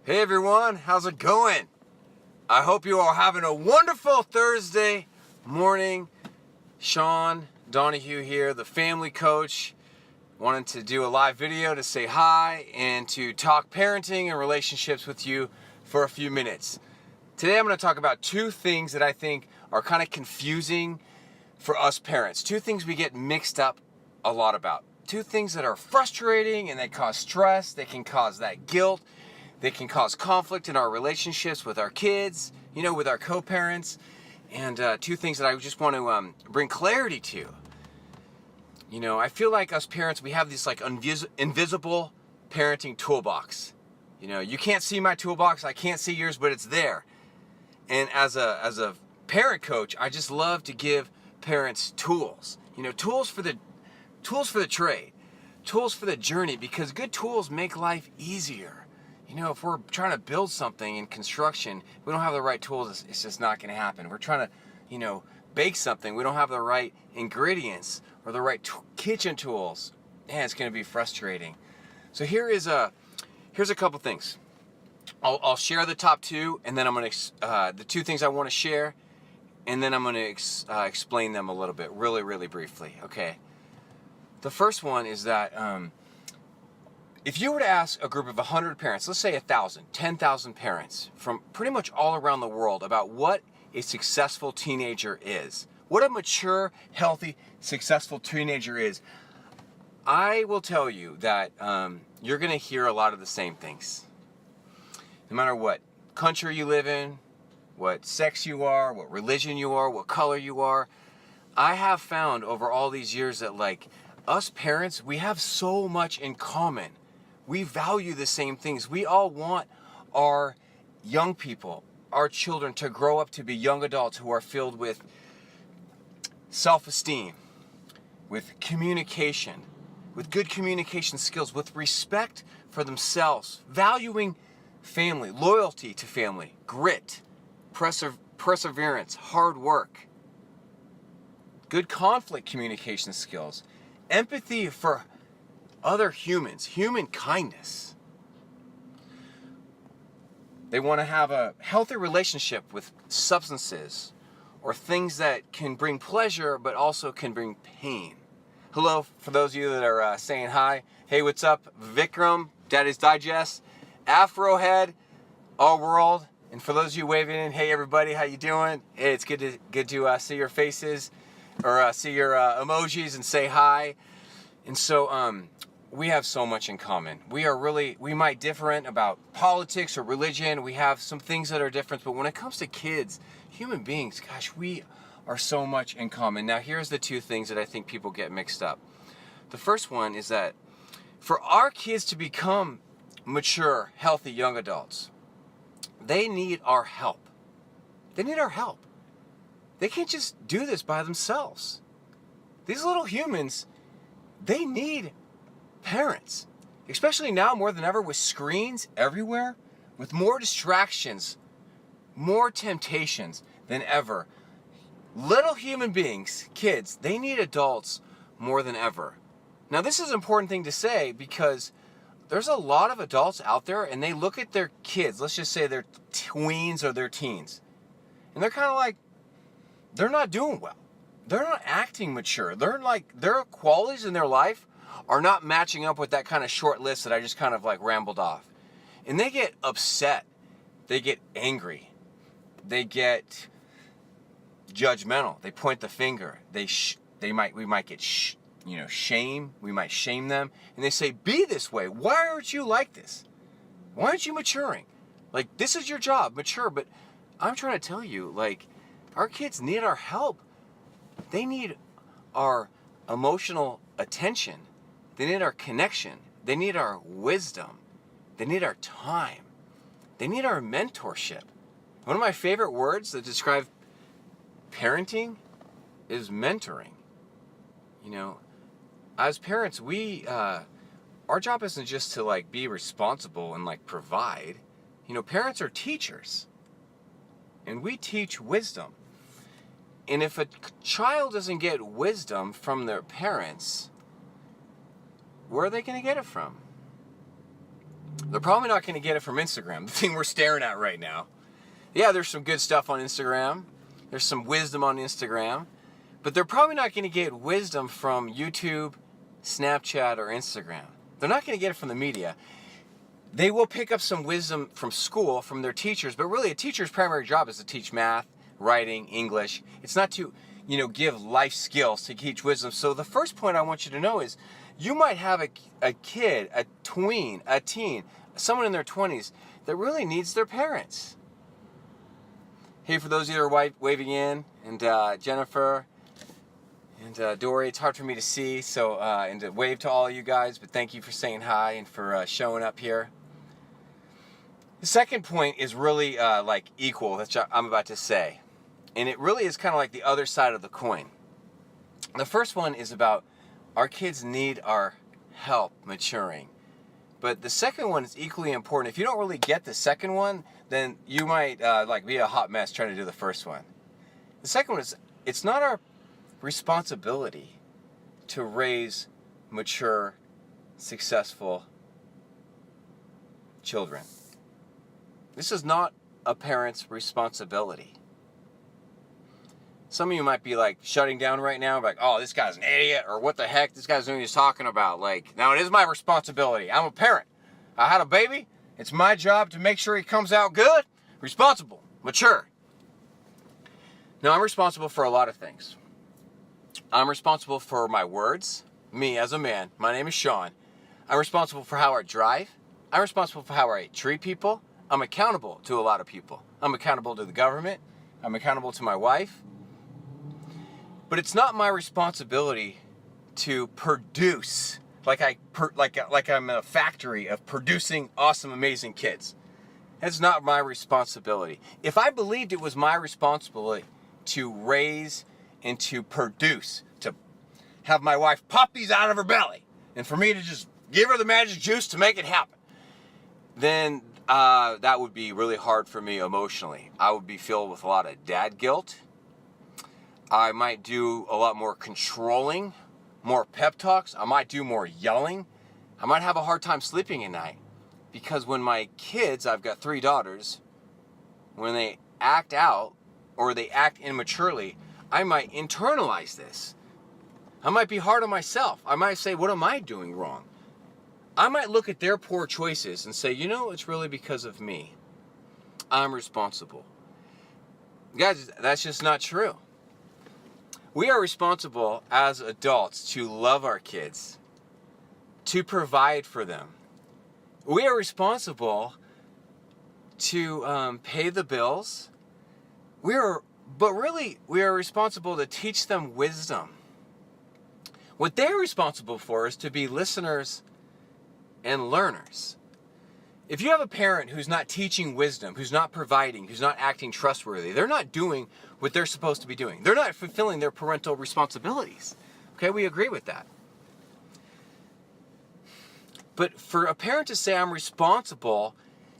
Hey everyone, how's it going? I hope you are having a wonderful Thursday morning. Sean Donahue here, the family coach. Wanted to do a live video to say hi and to talk parenting and relationships with you for a few minutes. Today I'm going to talk about two things that I think are kind of confusing for us parents. Two things we get mixed up a lot about. Two things that are frustrating and they cause stress. They can cause that guilt. They can cause conflict in our relationships with our kids, with our co-parents. And two things that I just want to bring clarity to. I feel like us parents, we have this like invisible parenting toolbox. You can't see my toolbox, I can't see yours, but it's there. And as a parent coach, I just love to give parents tools. Tools for the trade, tools for the journey, because good tools make life easier. If we're trying to build something in construction, we don't have the right tools, it's just not going to happen. We're trying to, bake something, we don't have the right ingredients or the right kitchen tools. Man, it's going to be frustrating. So here's a couple things. I'll share the top two, and then I'm going to the two things I want to share, and then I'm going to explain them a little bit, really, really briefly. Okay. The first one is that if you were to ask a group of 100 parents, let's say 1,000, 10,000 parents from pretty much all around the world about what a successful teenager is, what a mature, healthy, successful teenager is, I will tell you that you're going to hear a lot of the same things. No matter what country you live in, what sex you are, what religion you are, what color you are, I have found over all these years that us parents, we have so much in common. We value the same things. We all want our young people, our children, to grow up to be young adults who are filled with self-esteem, with communication, with good communication skills, with respect for themselves, valuing family, loyalty to family, grit, perseverance, hard work, good conflict communication skills, empathy for other humans, human kindness. They want to have a healthy relationship with substances or things that can bring pleasure but also can bring pain. Hello, for those of you that are saying hi. Hey, what's up? Vikram, Daddy's Digest, Afrohead, All World. And for those of you waving in, hey everybody, how you doing? Hey, it's good to see your faces or see your emojis and say hi. And so we have so much in common. We might differ about politics or religion. We have some things that are different, but when it comes to kids, human beings, gosh, we are so much in common. Now, here's the two things that I think people get mixed up. The first one is that for our kids to become mature, healthy young adults, they need our help. They need our help. They can't just do this by themselves. These little humans, they need parents, especially now more than ever with screens everywhere, with more distractions, more temptations than ever. Little human beings, kids, they need adults more than ever. Now, this is an important thing to say because there's a lot of adults out there and they look at their kids, let's just say they're tweens or they're teens, and they're kind of like, they're not doing well. They're not acting mature. Their qualities in their life are not matching up with that kind of short list that I just kind of rambled off. And they get upset. They get angry. They get judgmental. They point the finger. We might get shame. We might shame them. And they say, be this way. Why aren't you like this? Why aren't you maturing? This is your job, mature. But I'm trying to tell you, our kids need our help. They need our emotional attention. They need our connection. They need our wisdom. They need our time. They need our mentorship. One of my favorite words that describe parenting is mentoring. As parents, our job isn't just to be responsible and provide. Parents are teachers. And we teach wisdom. And if a child doesn't get wisdom from their parents, where are they going to get it from? They're probably not going to get it from Instagram, the thing we're staring at right now. Yeah, there's some good stuff on Instagram. There's some wisdom on Instagram. But they're probably not going to get wisdom from YouTube, Snapchat, or Instagram. They're not going to get it from the media. They will pick up some wisdom from school, from their teachers, but really a teacher's primary job is to teach math, writing, English. It's not to, give life skills, to teach wisdom. So the first point I want you to know is you might have a kid, a tween, a teen, someone in their 20s that really needs their parents. Hey, for those of you that are waving in, and Jennifer, and Dory, it's hard for me to see, so and to wave to all of you guys, but thank you for saying hi and for showing up here. The second point is really equal, that's what I'm about to say. And it really is kind of like the other side of the coin. The first one is about our kids need our help maturing. But the second one is equally important. If you don't really get the second one, then you might be a hot mess trying to do the first one. The second one is, it's not our responsibility to raise mature, successful children. This is not a parent's responsibility. Some of you might be shutting down right now, oh, this guy's an idiot, or what the heck, this guy's doing, he's talking about. Now it is my responsibility. I'm a parent. I had a baby. It's my job to make sure he comes out good, responsible, mature. Now I'm responsible for a lot of things. I'm responsible for my words, me as a man. My name is Sean. I'm responsible for how I drive. I'm responsible for how I treat people. I'm accountable to a lot of people. I'm accountable to the government. I'm accountable to my wife. But it's not my responsibility to produce like I'm in a factory of producing awesome, amazing kids. That's not my responsibility. If I believed it was my responsibility to raise and to produce, to have my wife pop these out of her belly, and for me to just give her the magic juice to make it happen, then that would be really hard for me emotionally. I would be filled with a lot of dad guilt. I might do a lot more controlling, more pep talks. I might do more yelling. I might have a hard time sleeping at night. Because when my kids, I've got 3 daughters, when they act out or they act immaturely, I might internalize this. I might be hard on myself. I might say, what am I doing wrong? I might look at their poor choices and say, it's really because of me. I'm responsible. Guys, that's just not true. We are responsible as adults to love our kids, to provide for them. We are responsible to pay the bills. But really, we are responsible to teach them wisdom. What they're responsible for is to be listeners and learners. If you have a parent who's not teaching wisdom, who's not providing, who's not acting trustworthy, they're not doing what they're supposed to be doing. They're not fulfilling their parental responsibilities. Okay, we agree with that. But for a parent to say I'm responsible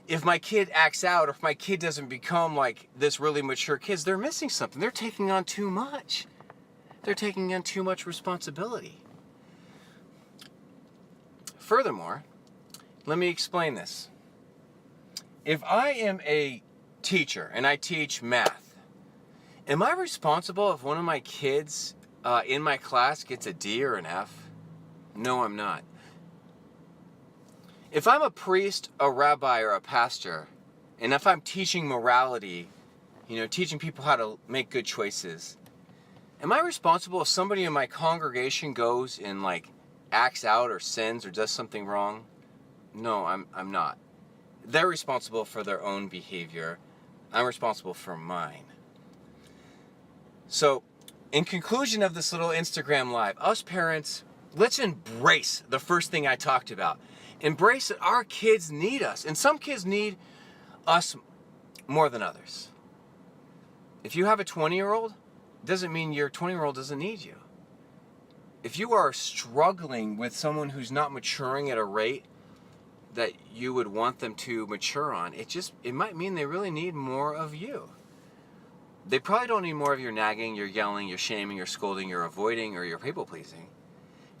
if my kid acts out or if my kid doesn't become like this really mature kids, they're missing something. They're taking on too much. They're taking on too much responsibility. Furthermore, let me explain this. If I am a teacher and I teach math, am I responsible if one of my kids in my class gets a D or an F? No, I'm not. If I'm a priest, a rabbi, or a pastor, and if I'm teaching morality, teaching people how to make good choices, am I responsible if somebody in my congregation goes and acts out or sins or does something wrong? No, I'm not. They're responsible for their own behavior. I'm responsible for mine. So, in conclusion of this little Instagram live, us parents, let's embrace the first thing I talked about. Embrace that our kids need us. And some kids need us more than others. If you have a 20-year-old, it doesn't mean your 20-year-old doesn't need you. If you are struggling with someone who's not maturing at a rate that you would want them to mature on, it might mean they really need more of you. They probably don't need more of your nagging, your yelling, your shaming, your scolding, your avoiding, or your people pleasing.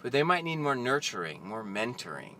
But they might need more nurturing, more mentoring.